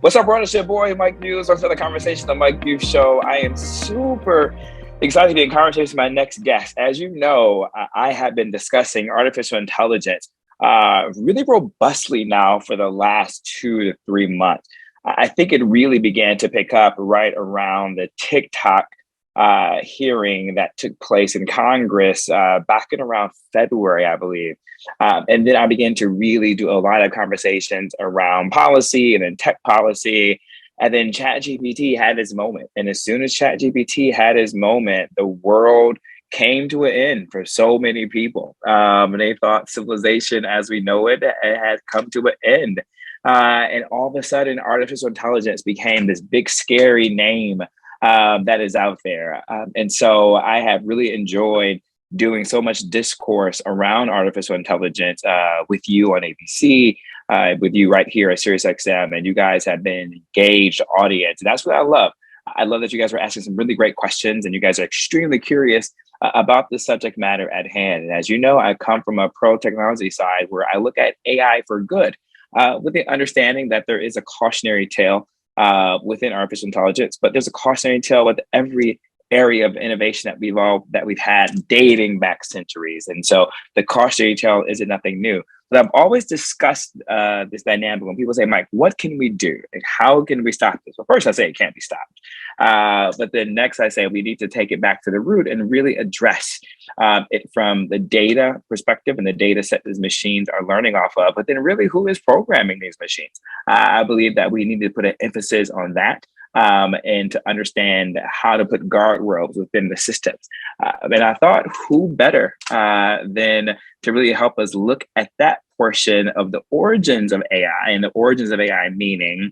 What's up, brother? It's your boy, Mike Muse. Welcome to the Conversation, the Mike Muse Show. I am super excited to be in conversation with my next guest. As you know, I have been discussing artificial intelligence really robustly now for the last 2 to 3 months. I think it really began to pick up right around the TikTok hearing that took place in Congress back in around February, I believe. And then I began to really do a lot of conversations around policy and then tech policy. And then ChatGPT had its moment. And as soon as ChatGPT had its moment, the world came to an end for so many people. And they thought civilization as we know it had come to an end. And all of a sudden, artificial intelligence became this big, scary name that is out there. And so I have really enjoyed doing so much discourse around artificial intelligence with you on ABC, with you right here at SiriusXM, and you guys have been an engaged audience. And that's what I love. I love that you guys were asking some really great questions and you guys are extremely curious about the subject matter at hand. And as you know, I come from a pro-technology side where I look at AI for good, with the understanding that there is a cautionary tale within artificial intelligence, but there's a cautionary tale with every area of innovation that we've had dating back centuries. And so the cautionary tale isn't nothing new. But I've always discussed this dynamic when people say, Mike, what can we do? And how can we stop this? Well, first I say it can't be stopped. But then next I say we need to take it back to the root and really address it from the data perspective and the data set these machines are learning off of, but then really who is programming these machines? I believe that we need to put an emphasis on that. And to understand how to put guardrails within the systems. And I thought, who better than to really help us look at that portion of the origins of AI, and the origins of AI meaning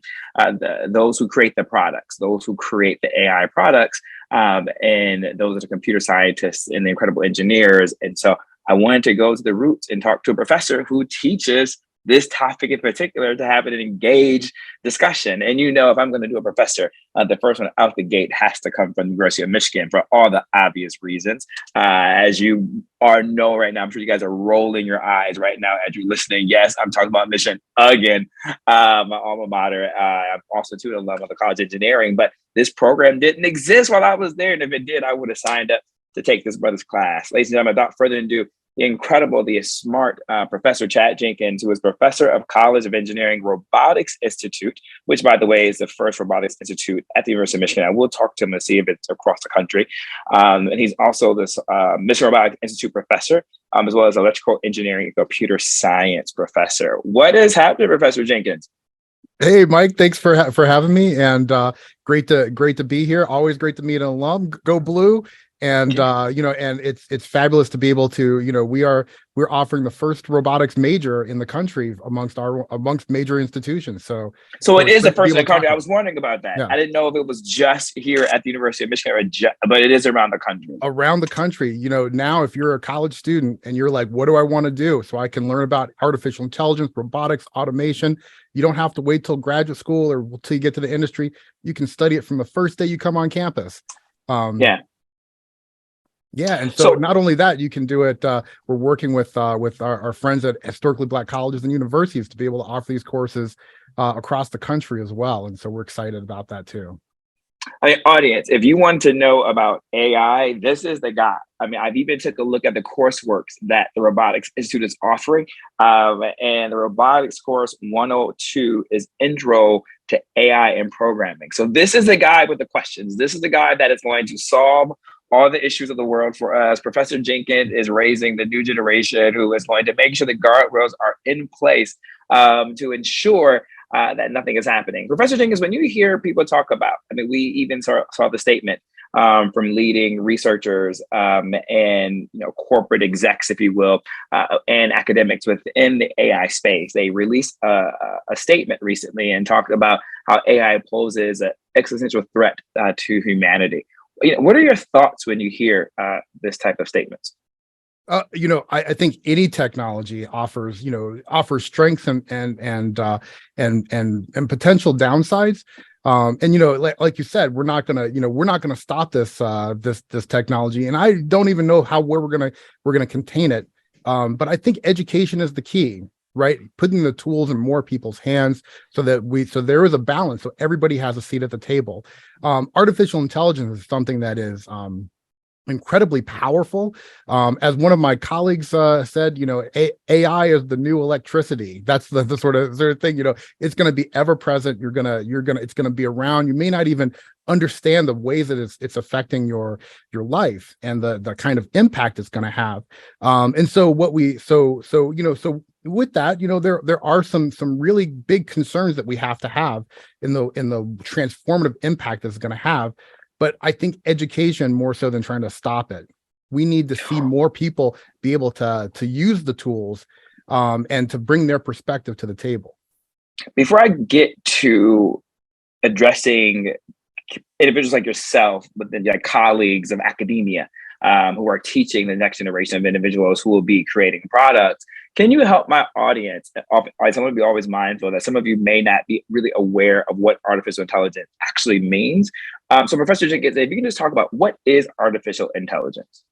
those who create the products, those who create the AI products, and those are the computer scientists and the incredible engineers. And so I wanted to go to the roots and talk to a professor who teaches this topic in particular to have an engaged discussion. And you know, if I'm going to do a professor, the first one out the gate has to come from the University of Michigan for all the obvious reasons. As you know right now, I'm sure you guys are rolling your eyes right now as you're listening. Yes, I'm talking about Michigan again, my alma mater. I'm also too an alum of the College of Engineering, but this program didn't exist while I was there. And if it did, I would have signed up to take this brother's class. Ladies and gentlemen, without further ado, the incredible, the smart Professor Chad Jenkins, who is professor of College of Engineering Robotics Institute, which, by the way, is the first robotics institute at the University of Michigan. I will talk to him and see if it's across the country. And he's also this Michigan Robotics Institute professor, as well as electrical engineering and computer science professor. What is happening, Professor Jenkins? Hey, Mike, thanks for having me, and great to be here. Always great to meet an alum. Go Blue. And and it's fabulous to be able to, we're offering the first robotics major in the country amongst major institutions. So it is the first in the country. I was wondering about that. Yeah. I didn't know if it was just here at the University of Michigan, but it is around the country. Around the country, now if you're a college student and you're like, what do I want to do so I can learn about artificial intelligence, robotics, automation? You don't have to wait till graduate school or till you get to the industry. You can study it from the first day you come on campus. Yeah, and so not only that, you can do it. We're working with our friends at historically Black colleges and universities to be able to offer these courses across the country as well. And so we're excited about that too. I mean, audience, if you want to know about AI, this is the guy. I mean, I've even took a look at the courseworks that the Robotics Institute is offering. And the robotics course 102 is Intro to AI and Programming. So this is the guy with the questions. This is the guy that is going to solve all the issues of the world for us. Professor Jenkins is raising the new generation who is going to make sure the guardrails are in place to ensure that nothing is happening. Professor Jenkins, when you hear people talk about, I mean, we even saw the statement from leading researchers and corporate execs, if you will, and academics within the AI space. They released a statement recently and talked about how AI poses an existential threat to humanity. What are your thoughts when you hear this type of statements? I think any technology offers strengths and potential downsides. Like you said, we're not gonna stop this technology, and I don't even know where we're gonna contain it. But I think education is the key. right? Putting the tools in more people's hands so there is a balance, so everybody has a seat at the table. Artificial intelligence is something that is incredibly powerful. As one of my colleagues said, AI is the new electricity. That's the sort of thing. It's going to be ever present. It's going to be around. You may not even understand the ways that it's affecting your life and the kind of impact it's going to have. And so with that, there are some really big concerns that we have to have in the transformative impact it's going to have. But I think education, more so than trying to stop it, we need to see more people be able to use the tools and to bring their perspective to the table. Before I get to addressing individuals like yourself, but then like colleagues of academia who are teaching the next generation of individuals who will be creating products, can you help my audience? I want to be always mindful that some of you may not be really aware of what artificial intelligence actually means. So Professor Jenkins, if you can just talk about what is artificial intelligence?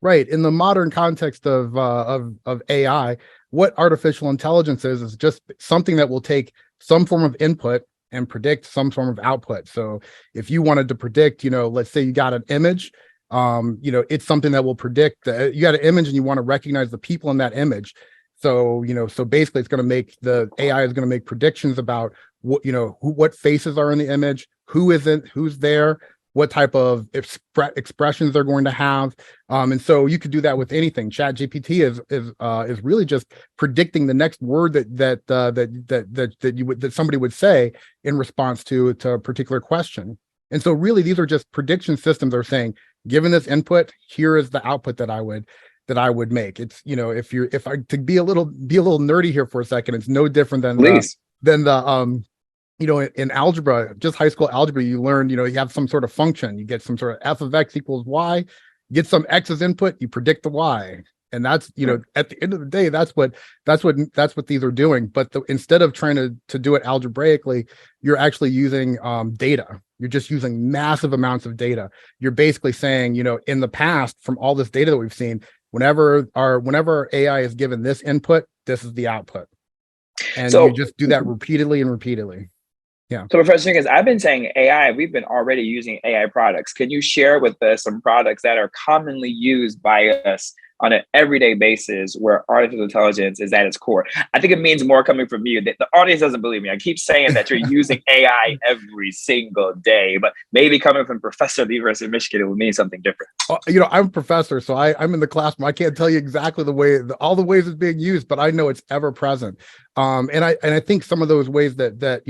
Right. In the modern context of AI, what artificial intelligence is just something that will take some form of input and predict some form of output. So if you wanted to predict, let's say you got an image, it's something that will predict you got an image and you want to recognize the people in that image. So, so basically it's going to make the AI is going to make predictions about what faces are in the image, who isn't, who's there, what type of expressions they're going to have. And so you could do that with anything. ChatGPT is really just predicting the next word that somebody would say in response to a particular question. And so really these are just prediction systems that are saying, given this input, here is the output that I would make. It's, if I to be a little nerdy here for a second, it's no different than in algebra, just high school algebra, you learn, you have some sort of function, you get some sort of f of x equals y, get some x as input, you predict the y. And that's, at the end of the day, that's what these are doing. But instead of trying to do it algebraically, you're actually using data. You're just using massive amounts of data. You're basically saying, in the past, from all this data that we've seen, whenever AI is given this input, this is the output. And so, you just do that repeatedly and repeatedly. Yeah. So Professor Jenkins, I've been saying AI, we've been already using AI products. Can you share with us some products that are commonly used by us on an everyday basis where artificial intelligence is at its core? I think it means more coming from you. The audience doesn't believe me. I keep saying that you're using AI every single day, but maybe coming from professor at the University of Michigan, it would mean something different. I'm a professor, so I'm in the classroom. I can't tell you exactly all the ways it's being used, but I know it's ever present. And I think some of those ways that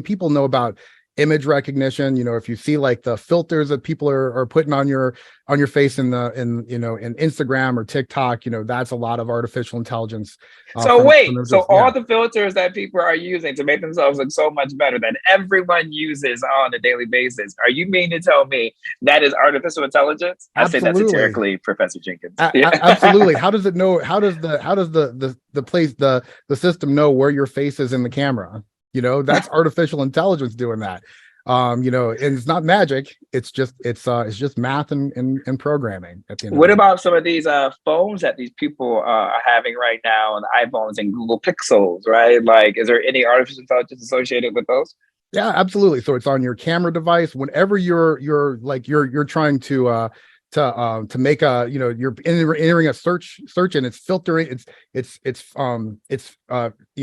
people know about image recognition. If you see like the filters that people are putting on your face in Instagram or TikTok, that's a lot of artificial intelligence. So all the filters that people are using to make themselves look so much better that everyone uses on a daily basis, are you meaning to tell me that is artificial intelligence? Absolutely. I say that satirically, Professor Jenkins. Absolutely. How does it know? How does the system know where your face is in the camera? That's artificial intelligence doing that. And it's not magic. It's just math and programming at the end. What about some of these phones that these people are having right now, and iPhones and Google Pixels, right? Like, is there any artificial intelligence associated with those? Yeah, absolutely. So it's on your camera device. Whenever you're trying to make you're entering a search and it's filtering, it's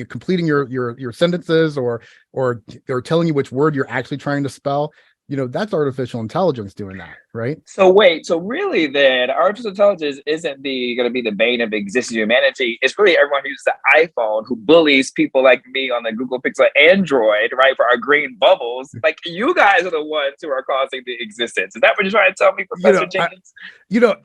completing your sentences or telling you which word you're actually trying to spell. That's artificial intelligence doing that, right? So really then artificial intelligence isn't going to be the bane of existing humanity. It's really everyone who uses the iPhone who bullies people like me on the Google Pixel Android, right, for our green bubbles. Like, you guys are the ones who are causing the existence. Is that what you're trying to tell me, Professor Jenkins?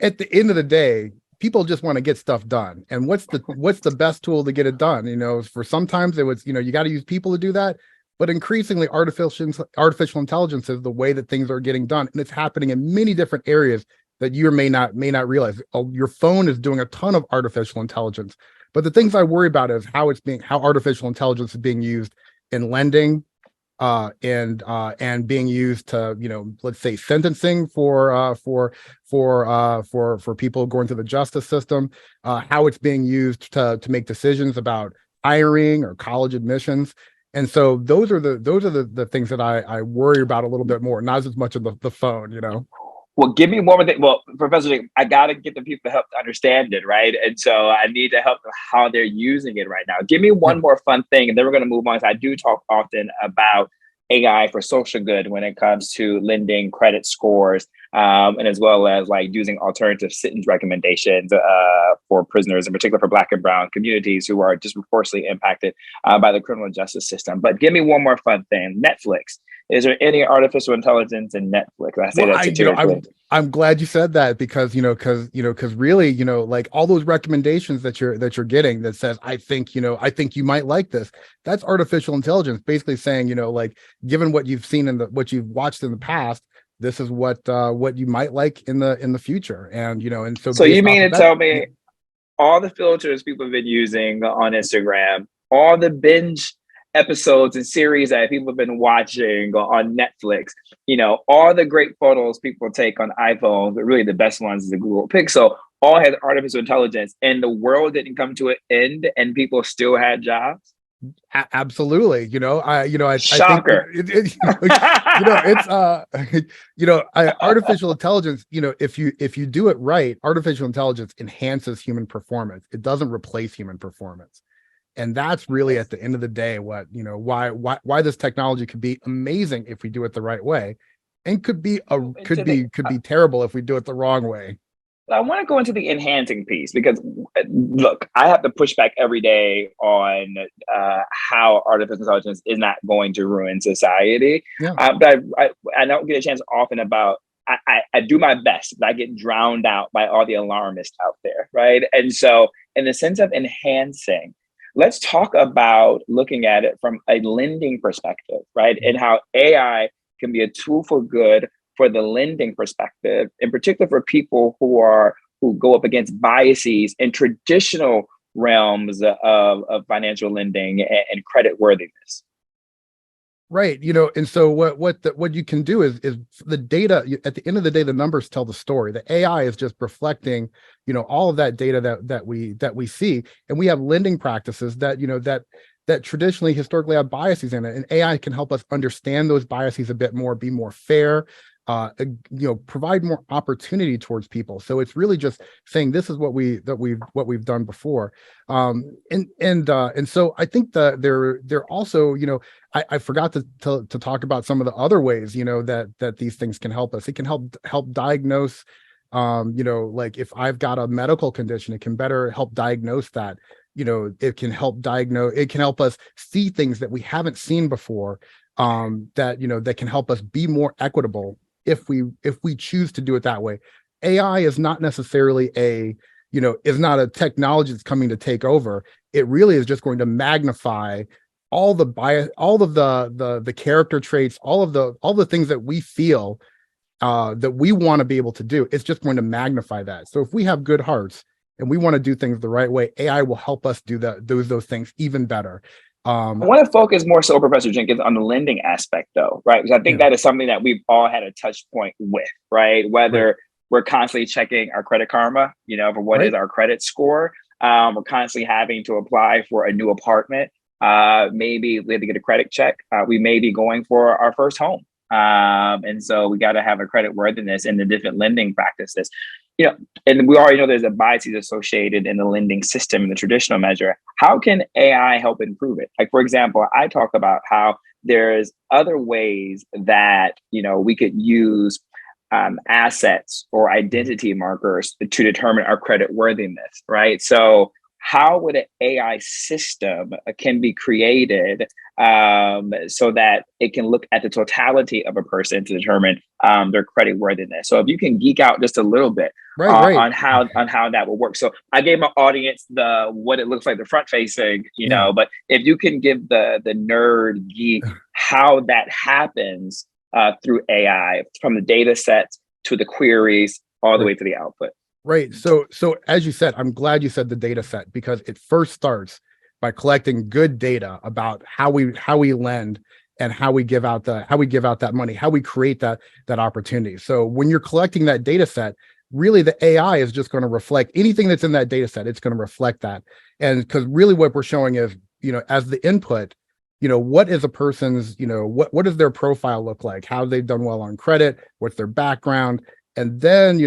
At the end of the day, people just want to get stuff done. And what's the best tool to get it done? For sometimes it was, you got to use people to do that. But increasingly, artificial intelligence is the way that things are getting done, and it's happening in many different areas that you may not realize. Your phone is doing a ton of artificial intelligence, but the things I worry about is how artificial intelligence is being used in lending, and being used to let's say sentencing for people going through the justice system, how it's being used to make decisions about hiring or college admissions. And so those are the things that I worry about a little bit more, not as much of the phone, you know. Well, give me one more thing. Well, Professor, I got to get the people to help to understand it, right? And so I need to help them how they're using it right now. Give me one more fun thing, and then we're going to move on. So I do talk often about AI for social good when it comes to lending credit scores, and as well as like using alternative sentence recommendations for prisoners, in particular for Black and Brown communities who are disproportionately impacted by the criminal justice system. But give me one more fun thing. Netflix. Is there any artificial intelligence in Netflix? I say that satirically. I'm glad you said that because really, like all those recommendations that you're getting that says, I think you might like this. That's artificial intelligence, basically saying, like, given what you've seen what you've watched in the past, this is what you might like in the future. And and so you mean to tell me all the filters people have been using on Instagram, all the binge episodes and series that people have been watching on Netflix, all the great photos people take on iPhones, but really the best ones is the Google Pixel, all has artificial intelligence, and the world didn't come to an end and people still had jobs. Absolutely. Shocker. I think artificial intelligence, if you do it right, artificial intelligence enhances human performance. It doesn't replace human performance. And that's really at the end of the day what why this technology could be amazing if we do it the right way, and could be terrible if we do it the wrong way. I want to go into the enhancing piece because, look, I have to push back every day on how artificial intelligence is not going to ruin society. Yeah. But I don't get a chance often about. I do my best, but I get drowned out by all the alarmists out there, right? And so, in the sense of enhancing, let's talk about looking at it from a lending perspective, right? And how AI can be a tool for good for the lending perspective, in particular for people who go up against biases in traditional realms of financial lending and credit worthiness. Right. And so what you can do is the data, at the end of the day, the numbers tell the story. The AI is just reflecting, all of that data that we see. And we have lending practices that, that traditionally, historically have biases in it. And AI can help us understand those biases a bit more, be more fair, provide more opportunity towards people. So it's really just saying this is what we've done before. And so I think that they're also, I forgot to talk about some of the other ways, that these things can help us. It can help diagnose, like if I've got a medical condition, it can better help diagnose that. It can help us see things that we haven't seen before, that can help us be more equitable if we choose to do it that way. AI is not necessarily is not a technology that's coming to take over. It really is just going to magnify all the bias, all of the character traits, all the things that we feel that we want to be able to do. It's just going to magnify that. So if we have good hearts and we want to do things the right way, AI will help us do those things even better. I want to focus more so, Professor Jenkins, on the lending aspect, though, right? Because I think that is something that we've all had a touch point with, right? Whether we're constantly checking our credit karma, for what is our credit score. We're constantly having to apply for a new apartment. Maybe we have to get a credit check. We may be going for our first home. And so we got to have a credit worthiness in the different lending practices. And we already know there's a biases associated in the lending system in the traditional measure. How can AI help improve it? Like, for example, I talk about how there's other ways that, we could use assets or identity markers to determine our credit worthiness, right? So how would an AI system can be created so that it can look at the totality of a person to determine their credit worthiness? So if you can geek out just a little bit on how that will work. So I gave my audience what it looks like, the front facing, but if you can give the nerd geek how that happens through AI, from the data sets to the queries all the way to the output. Right. So as you said, I'm glad you said the data set, because it first starts by collecting good data about how we lend and how we give out that money, how we create that opportunity. So when you're collecting that data set, really the AI is just going to reflect anything that's in that data set. It's going to reflect that. And because really what we're showing is as the input, what is a person's, what does their profile look like? How they've done well on credit? What's their background? And then,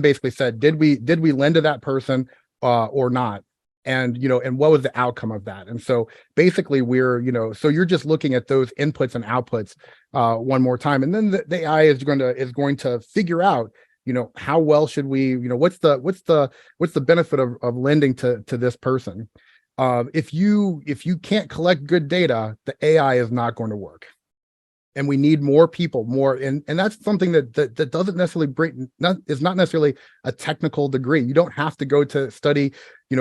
basically said, did we lend to that person or not? And, and what was the outcome of that? And so basically so you're just looking at those inputs and outputs one more time. And then the AI is going to figure out, how well should we, what's the benefit of lending to this person? If you can't collect good data, the AI is not going to work. And we need more people, and that's something that doesn't necessarily is not necessarily a technical degree. You don't have to go to study,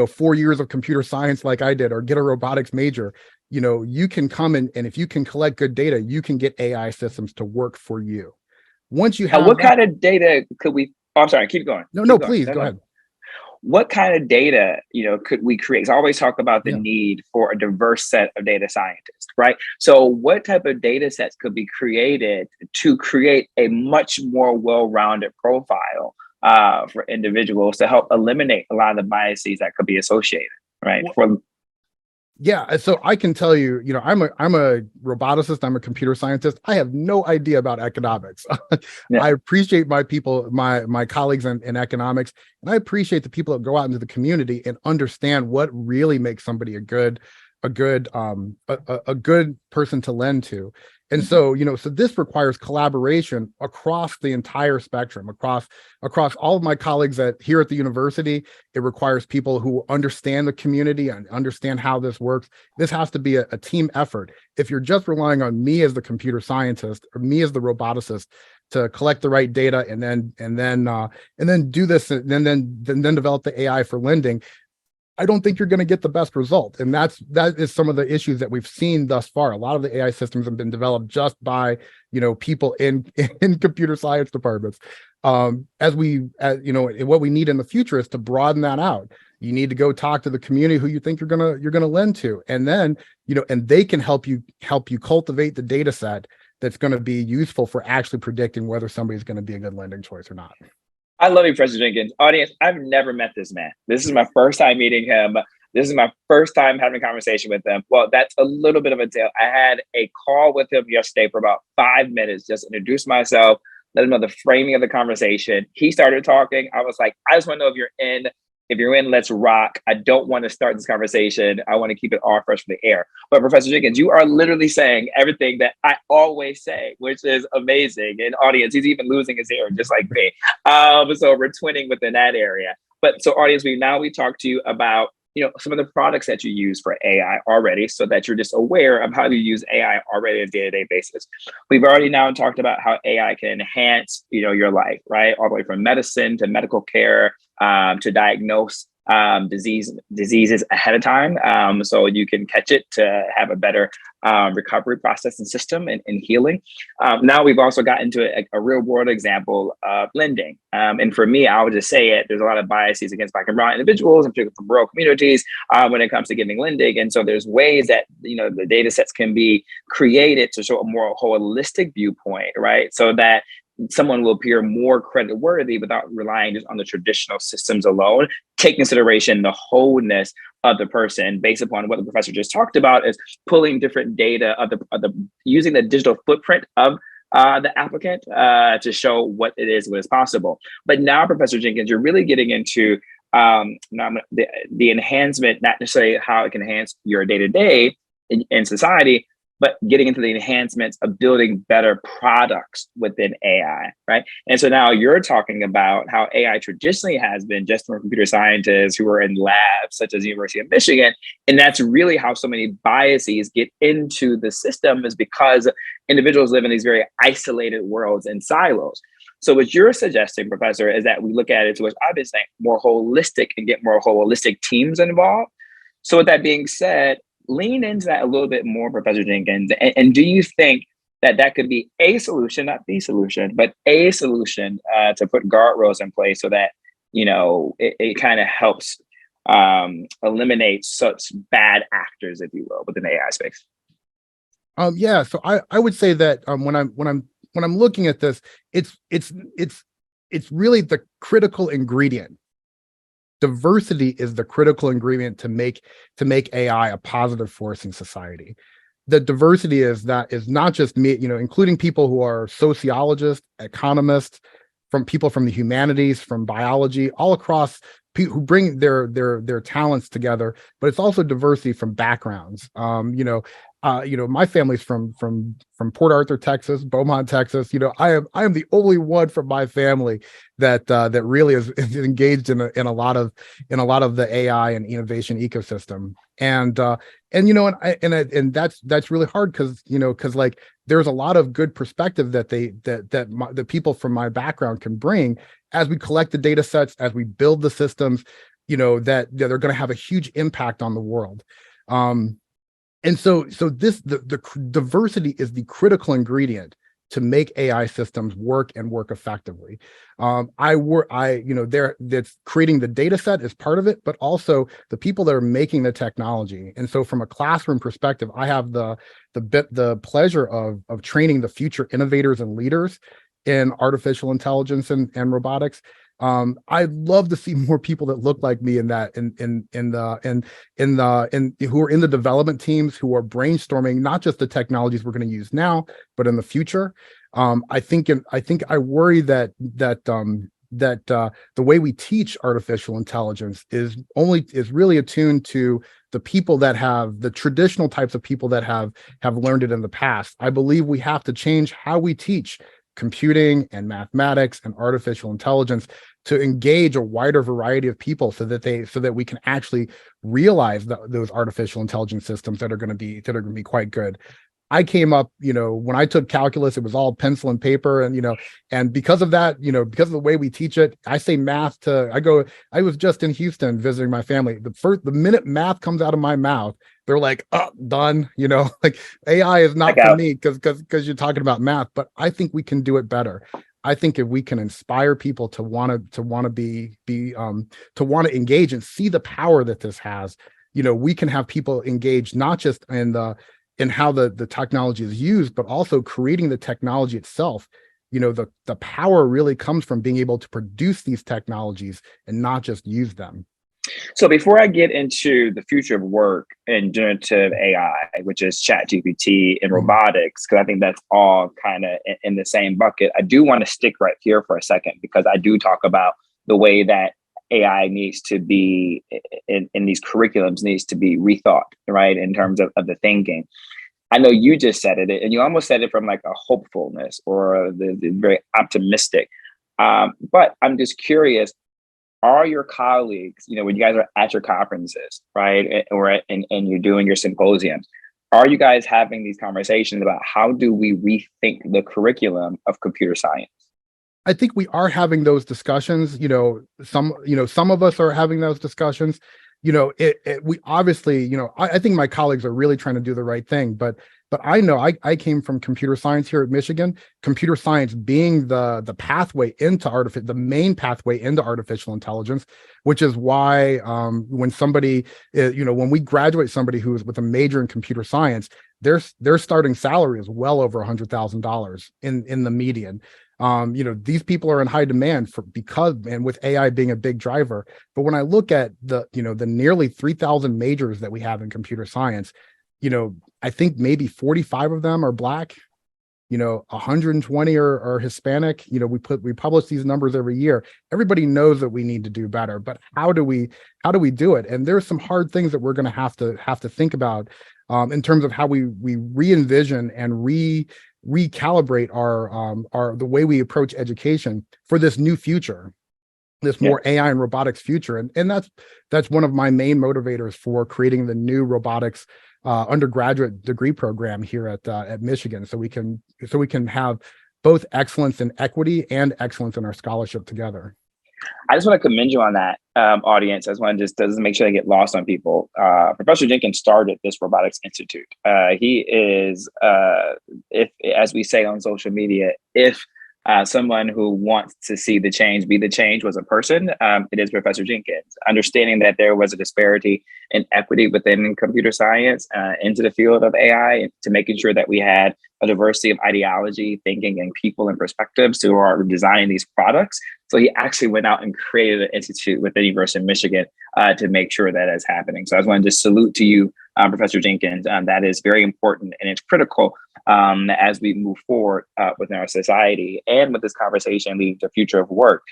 4 years of computer science like I did, or get a robotics major. You can come and if you can collect good data, you can get AI systems to work for you. Once you have what kind of data could we? Oh, I'm sorry. Keep going. Please go ahead. What kind of data, could we create? I always talk about the need for a diverse set of data scientists, right? So what type of data sets could be created to create a much more well-rounded profile for individuals to help eliminate a lot of the biases that could be associated, right? So I can tell you, I'm a roboticist, I'm a computer scientist. I have no idea about economics. I appreciate my people, my colleagues in economics, and I appreciate the people that go out into the community and understand what really makes somebody a good person to lend to. And so, so this requires collaboration across the entire spectrum, across all of my colleagues here at the university. It requires people who understand the community and understand how this works. This has to be a team effort. If you're just relying on me as the computer scientist or me as the roboticist to collect the right data and then do this and then develop the AI for lending, I don't think you're going to get the best result. And that is some of the issues that we've seen thus far. A lot of the AI systems have been developed just by, people in computer science departments. What we need in the future is to broaden that out. You need to go talk to the community who you think you're going to lend to. And then, and they can help you cultivate the data set that's going to be useful for actually predicting whether somebody's going to be a good lending choice or not. I love you, Professor Jenkins. Audience, I've never met this man. This is my first time meeting him. This is my first time having a conversation with him. Well, that's a little bit of a tale. I had a call with him yesterday for about 5 minutes, just introduce myself, let him know the framing of the conversation. He started talking. I was like, I just want to know if you're in. If you're in, let's rock. I don't want to start this conversation. I want to keep it all fresh for the air. But Professor Jenkins, you are literally saying everything that I always say, which is amazing. And audience, he's even losing his hair just like me. So we're twinning within that area. But so audience, we talked to you about some of the products that you use for AI already, so that you're just aware of how you use AI already on a day-to-day basis. We've already now talked about how AI can enhance, your life, right? All the way from medicine to medical care, to diagnose diseases ahead of time, so you can catch it to have a better recovery process and system and healing. Now we've also got into a real world example of lending. And for me, I would just say it, there's a lot of biases against Black and brown individuals, in particular from rural communities, when it comes to giving lending. And so there's ways that, the data sets can be created to show a more holistic viewpoint, right? So that someone will appear more credit worthy without relying just on the traditional systems alone. Take consideration the wholeness of the person based upon what the professor just talked about, is pulling different data of the using the digital footprint of the applicant to show what it is, what is possible. But now, Professor Jenkins, you're really getting into the enhancement, not necessarily how it can enhance your day-to-day in society, but getting into the enhancements of building better products within AI, right? And so now you're talking about how AI traditionally has been just for computer scientists who are in labs, such as the University of Michigan. And that's really how so many biases get into the system, is because individuals live in these very isolated worlds and silos. So what you're suggesting, Professor, is that we look at it to what I've been saying, more holistic, and get more holistic teams involved. So with that being said, lean into that a little bit more, Professor Jenkins. And do you think that could be a solution, not the solution, but a solution to put guardrails in place so that, it kind of helps eliminate such bad actors, if you will, within the AI space? So I would say that when I'm looking at this, it's really the critical ingredient diversity is the critical ingredient to make AI a positive force in society. The diversity is not just me, including people who are sociologists, economists, from people from the humanities, from biology, all across, who bring their talents together. But it's also diversity from backgrounds. My family's from Port Arthur, Texas, Beaumont, Texas. I am the only one from my family that really is engaged in a lot of the AI and innovation ecosystem. And that's really hard because like there's a lot of good perspective that the people from my background can bring as we collect the data sets, as we build the systems, that they're going to have a huge impact on the world. And so the diversity is the critical ingredient to make AI systems work and work effectively. That's creating the data set is part of it, but also the people that are making the technology. And so from a classroom perspective, I have the pleasure of training the future innovators and leaders in artificial intelligence and robotics. I'd love to see more people that look like me in that, who are in the development teams, who are brainstorming not just the technologies we're going to use now, but in the future. I worry that the way we teach artificial intelligence is really attuned to the people that have the traditional types of people that have learned it in the past. I believe we have to change how we teach computing and mathematics and artificial intelligence to engage a wider variety of people so that we can actually realize those artificial intelligence systems that are going to be quite good. I came up, when I took calculus, it was all pencil and paper, and because of that, because of the way we teach it, I say math I was just in Houston visiting my family. The minute math comes out of my mouth, they're like, oh, done, like AI is not for me because you're talking about math, but I think we can do it better. I think if we can inspire people to want to engage and see the power that this has, we can have people engaged not just in how the technology is used, but also creating the technology itself. The power really comes from being able to produce these technologies and not just use them. So before I get into the future of work and generative AI, which is ChatGPT and robotics, because I think that's all kind of in the same bucket, I do want to stick right here for a second, because I do talk about the way that AI needs to be in these curriculums, needs to be rethought, right, in terms of the thinking. I know you just said it, and you almost said it from like a hopefulness or the very optimistic. But I'm just curious, are your colleagues, when you guys are at your conferences, right, and you're doing your symposiums, are you guys having these conversations about how do we rethink the curriculum of computer science? I think we are having those discussions. Some of us are having those discussions. We obviously, I think my colleagues are really trying to do the right thing, but I know I came from computer science here at Michigan, computer science being the pathway into the main pathway into artificial intelligence, which is why when somebody, when we graduate somebody who is with a major in computer science, their starting salary is well over $100,000 in the median. These people are in high demand and with AI being a big driver. But when I look at the nearly 3,000 majors that we have in computer science, I think maybe 45 of them are Black, 120 are Hispanic. We publish these numbers every year. Everybody knows that we need to do better, but how do we do it? And there's some hard things that we're going to have to think about in terms of how we re-envision and recalibrate our the way we approach education for this new future, this more AI and robotics future. And that's one of my main motivators for creating the new robotics undergraduate degree program here at Michigan, so we can have both excellence in equity and excellence in our scholarship together. I just want to commend you on that, audience. I just want to doesn't make sure they get lost on people. Professor Jenkins started this Robotics Institute. He is, if as we say on social media, if someone who wants to see the change be the change was a person, it is Professor Jenkins. Understanding that there was a disparity in equity within computer science into the field of AI, to making sure that we had a diversity of ideology, thinking, and people and perspectives who are designing these products. So he actually went out and created an institute with the University of Michigan to make sure that is happening. So I just want to just salute to you, Professor Jenkins. That is very important, and it's critical as we move forward within our society and with this conversation leading to future of work.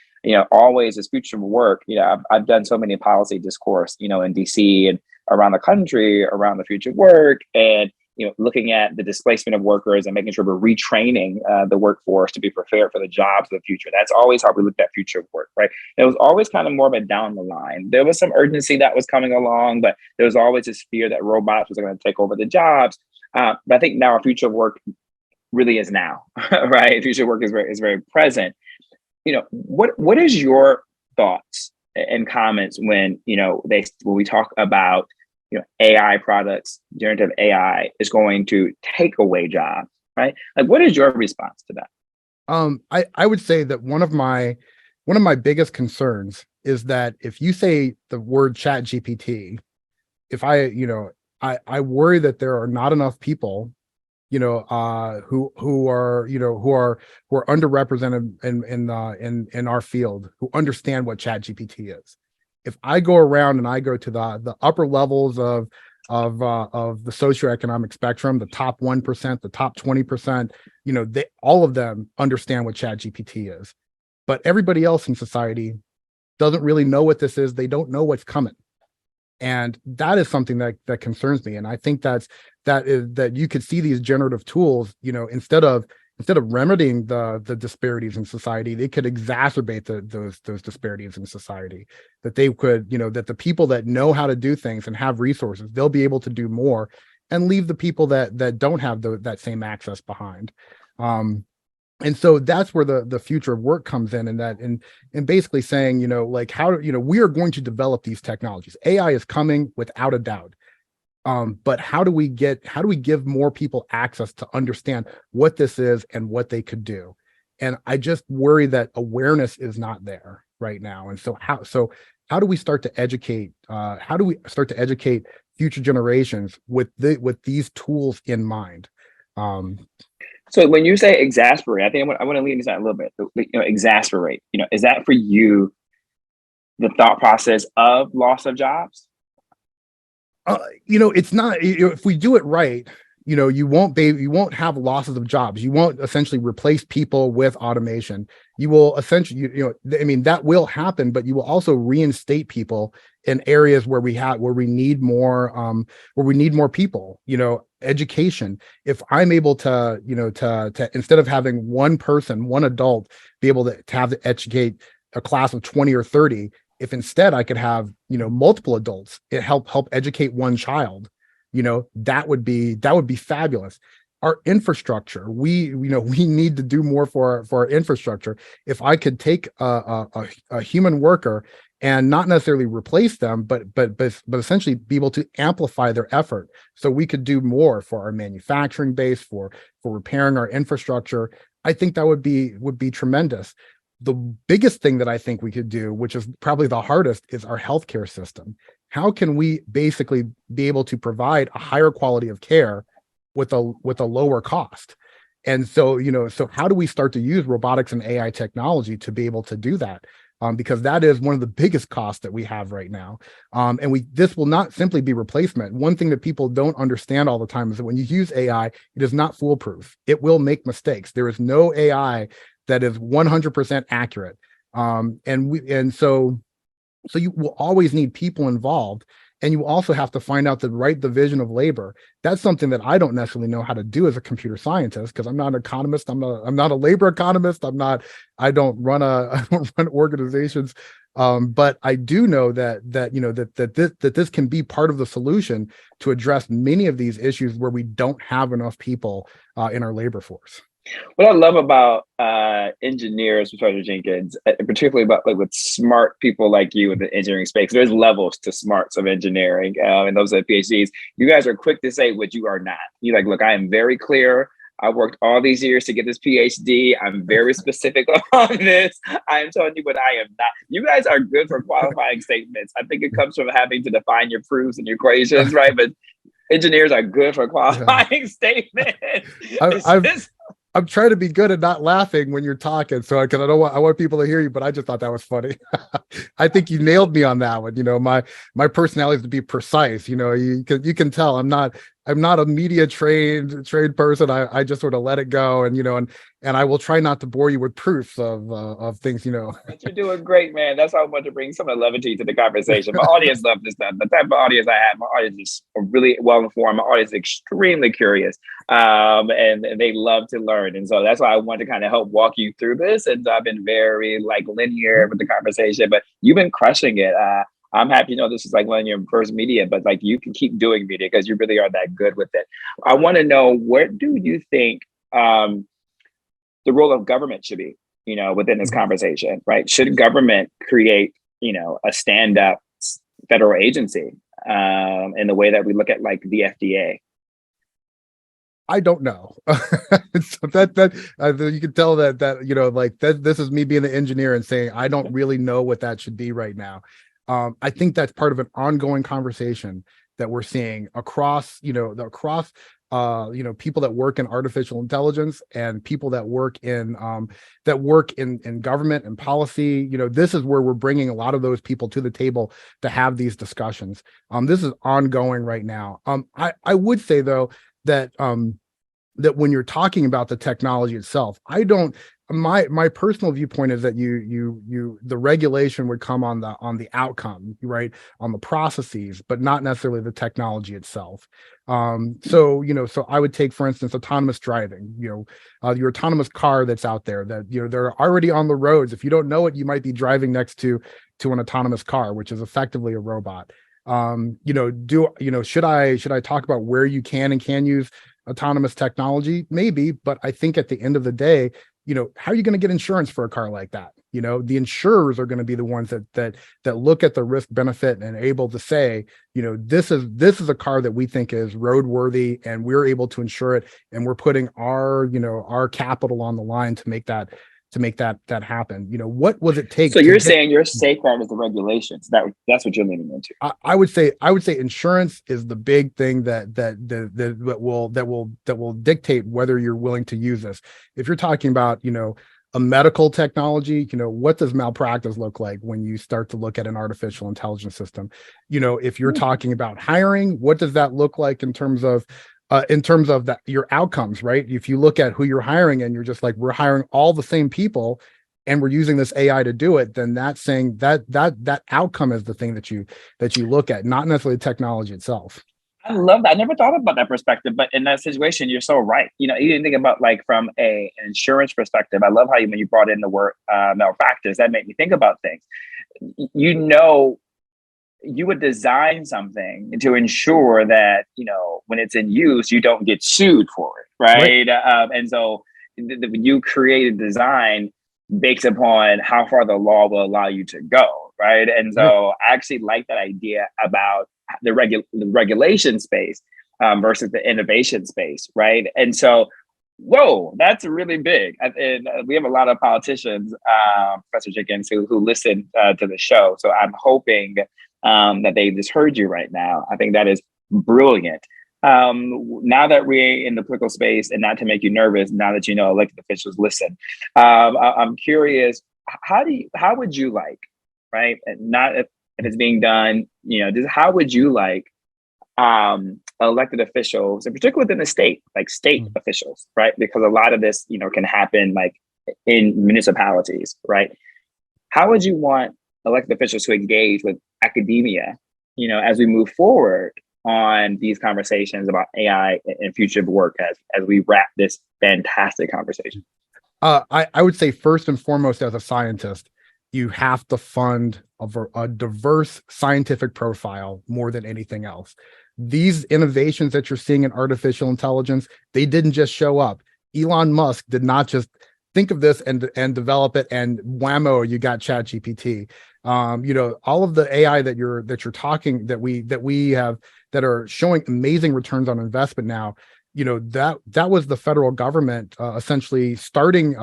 Always this future of work. I've done so many policy discourse, in DC and around the country around the future of work, and looking at the displacement of workers and making sure we're retraining the workforce to be prepared for the jobs of the future. That's always how we looked at future of work, right? It was always kind of more of a down the line. There was some urgency that was coming along, but there was always this fear that robots was going to take over the jobs. But I think now our future of work really is now, right? Future of work is very present. What is your thoughts and comments when when we talk about AI products, generative AI is going to take away jobs, right? Like, what is your response to that? I would say that one of my biggest concerns is that if you say the word Chat GPT, if I worry that there are not enough people, who are underrepresented in our field, who understand what Chat GPT is. If I go around and I go to the upper levels of the socioeconomic spectrum, the top 1%, the top 20%, all of them understand what Chat GPT is, but everybody else in society doesn't really know what this is. They don't know what's coming. And that is something that concerns me. And I think that you could see these generative tools, instead of remedying the disparities in society, they could exacerbate those disparities in society. That they could, that the people that know how to do things and have resources, they'll be able to do more, and leave the people that don't have that same access behind. And so that's where the future of work comes in, and basically saying, we are going to develop these technologies. AI is coming without a doubt. But how do we give more people access to understand what this is and what they could do? And I just worry that awareness is not there right now. And so how do we start to educate? How do we start to educate future generations with these tools in mind? So when you say exasperate, I think I want to lean into that a little bit. Exasperate. Is that for you the thought process of loss of jobs? It's not. If we do it right, you won't have losses of jobs. You won't essentially replace people with automation. You will essentially, that will happen, but you will also reinstate people in areas where we need more people. Education. If I'm able to, to instead of having one adult be able to have to educate a class of 20 or 30, if instead I could have, multiple adults, it help educate one child, that would be fabulous. Our infrastructure, we need to do more for our infrastructure. If I could take a human worker and not necessarily replace them, but essentially be able to amplify their effort, so we could do more for our manufacturing base, for repairing our infrastructure, I think that would be tremendous. The biggest thing that I think we could do, which is probably the hardest, is our healthcare system. How can we basically be able to provide a higher quality of care with a lower cost? And so, so how do we start to use robotics and AI technology to be able to do that? Because that is one of the biggest costs that we have right now. And this will not simply be replacement. One thing that people don't understand all the time is that when you use AI, it is not foolproof. It will make mistakes. There is no AI that is 100% accurate. So you will always need people involved, and you also have to find out the right division of labor. That's something that I don't necessarily know how to do as a computer scientist, because I'm not an economist. I'm not a labor economist. I don't run organizations. But I do know that this can be part of the solution to address many of these issues where we don't have enough people in our labor force. What I love about engineers, Professor Jenkins, particularly about with smart people like you in the engineering space, there's levels to smarts of engineering, and those are PhDs. You guys are quick to say what you are not. You're like, look, I am very clear. I worked all these years to get this PhD. I'm very specific on this. I am telling you, but I am not. You guys are good for qualifying statements. I think it comes from having to define your proofs and your equations, right? But engineers are good for qualifying statements. I'm trying to be good at not laughing when you're talking, so because I want people to hear you, but I just thought that was funny. I think you nailed me on that one. My personality is to be precise. You can tell I'm not a media trained person. I just sort of let it go, and I will try not to bore you with proofs of things. But you're doing great, man. That's why I want to bring some of the levity to the conversation. My audience loves this stuff. The type of audience I have, my audience is really well informed. My audience is extremely curious, and they love to learn. And so that's why I want to kind of help walk you through this. And so I've been very linear with the conversation, but you've been crushing it. I'm happy this is one of your first media, but you can keep doing media because you really are that good with it. I want to know, what do you think the role of government should be, within this conversation, right? Should government create, a stand-up federal agency in the way that we look at the FDA? I don't know. So that you can tell that this is me being the engineer and saying I don't really know what that should be right now. I think that's part of an ongoing conversation that we're seeing across people that work in artificial intelligence and people that work in government and policy. This is where we're bringing a lot of those people to the table to have these discussions. This is ongoing right now. I would say though that that when you're talking about the technology itself, my personal viewpoint is that the regulation would come on the outcome, right, on the processes, but not necessarily the technology itself. So I would take, for instance, autonomous driving. Your autonomous car that's out there that they're already on the roads. If you don't know it, you might be driving next to an autonomous car, which is effectively a robot. Should I talk about where you can and can use autonomous technology? Maybe, but I think at the end of the day, how are you going to get insurance for a car like that? The insurers are going to be the ones that look at the risk benefit and able to say, this is a car that we think is roadworthy and we're able to insure it, and we're putting our capital on the line to make that happen. What was it take? So you're saying your safeguard is the regulations. That's what you're leaning into. I would say insurance is the big thing that will dictate whether you're willing to use this. If you're talking about a medical technology, what does malpractice look like when you start to look at an artificial intelligence system? If you're talking about hiring, what does that look like in terms of your outcomes, right? If you look at who you're hiring and you're just we're hiring all the same people and we're using this AI to do it, then that's saying that outcome is the thing that you look at, not necessarily the technology itself. I love that. I never thought about that perspective, but in that situation, you're so right. You didn't think about from an insurance perspective. I love how when you brought in the word malpractice, that made me think about things. You would design something to ensure that, when it's in use, you don't get sued for it, right? And so you create a design based upon how far the law will allow you to go, right? And so I actually like that idea about the regulation space versus the innovation space, right? And so, whoa, that's really big. And we have a lot of politicians, Professor Jenkins, who listen to the show. So I'm hoping that they just heard you right now. I think that is brilliant. Now that we're in the political space, and not to make you nervous, now that elected officials listen, I'm curious, how would you like, right? And not if it's being done, just how would you like elected officials, in particular within the state, state officials, right? Because a lot of this, can happen in municipalities, right? How would you want elected officials to engage with academia, as we move forward on these conversations about AI and future of work as we wrap this fantastic conversation? I would say first and foremost, as a scientist, you have to fund a diverse scientific profile more than anything else. These innovations that you're seeing in artificial intelligence, they didn't just show up. Elon Musk did not just think of this and develop it, and whammo, you got ChatGPT. All of the AI that you're talking that we have that are showing amazing returns on investment now. that was the federal government essentially starting,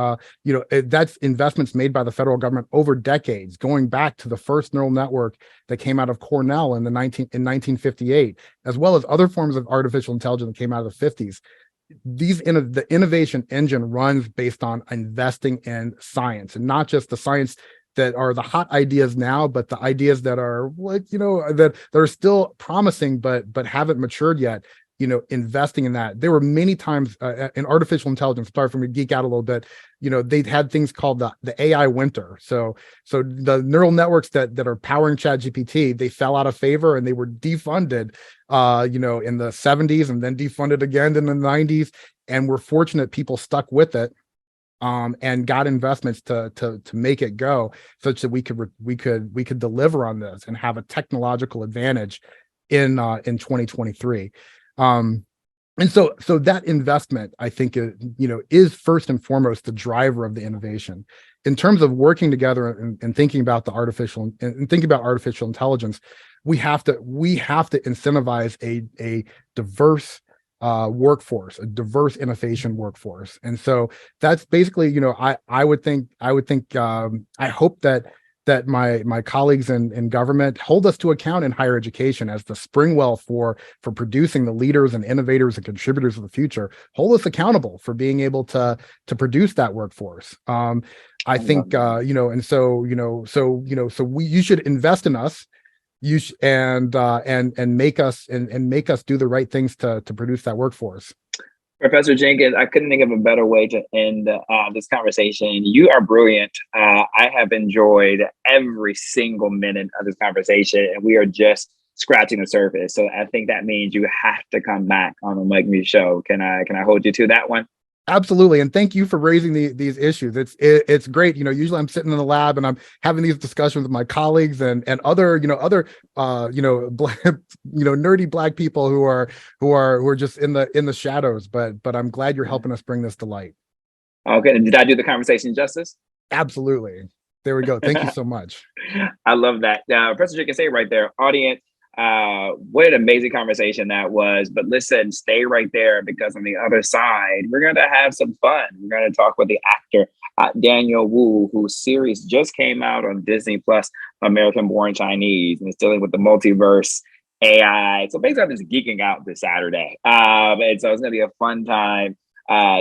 that's investments made by the federal government over decades, going back to the first neural network that came out of Cornell in 1958, as well as other forms of artificial intelligence that came out of the 50s. The innovation engine runs based on investing in science, and not just the science that are the hot ideas now, but the ideas that are that are still promising but haven't matured yet. Investing in that. There were many times in artificial intelligence, sorry for me to geek out a little bit, they'd had things called the AI winter. So the neural networks that are powering ChatGPT, they fell out of favor and they were defunded, in the 70s and then defunded again in the 90s. And we're fortunate people stuck with it. And got investments to make it go, such that we could deliver on this and have a technological advantage in 2023. And so that investment, I think, is first and foremost the driver of the innovation. In terms of working together and thinking about artificial intelligence, we have to incentivize a diverse workforce, a diverse innovation workforce. And so that's basically, I would think, I hope that my colleagues in government hold us to account in higher education as the springwell for producing the leaders and innovators and contributors of the future. Hold us accountable for being able to produce that workforce. I think, and so you should invest in us. And make us do the right things to produce that workforce. Professor Jenkins, I couldn't think of a better way to end this conversation. You are brilliant. I have enjoyed every single minute of this conversation, and we are just scratching the surface. So I think that means you have to come back on the Mike Muse show. Can I hold you to that one? Absolutely. And thank you for raising these issues. It's great. Usually I'm sitting in the lab and I'm having these discussions with my colleagues and other nerdy Black people who are just in the shadows. But I'm glad you're helping us bring this to light. Okay. Did I do the conversation justice? Absolutely. There we go. Thank you so much. I love that. Professor Jenkins, say right there, audience. What an amazing conversation that was. But listen, stay right there, because on the other side, we're going to have some fun. We're going to talk with the actor Daniel Wu, whose series just came out on Disney Plus, American Born Chinese, and it's dealing with the multiverse, AI. So basically, I'm just geeking out this Saturday. And so it's going to be a fun time.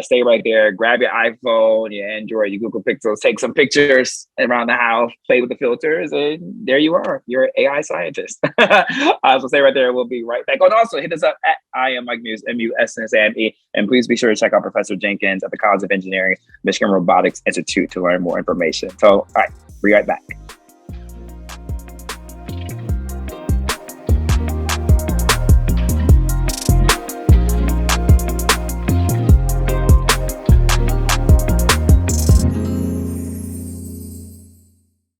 Stay right there, grab your iPhone, your Android, your Google Pixels, take some pictures around the house, play with the filters, and there you are. You're an AI scientist. So stay right there. We'll be right back. Oh, and also hit us up at I am Mike Muse, MUSE, and please be sure to check out Professor Jenkins at the College of Engineering, Michigan Robotics Institute to learn more information. So, all right, be right back.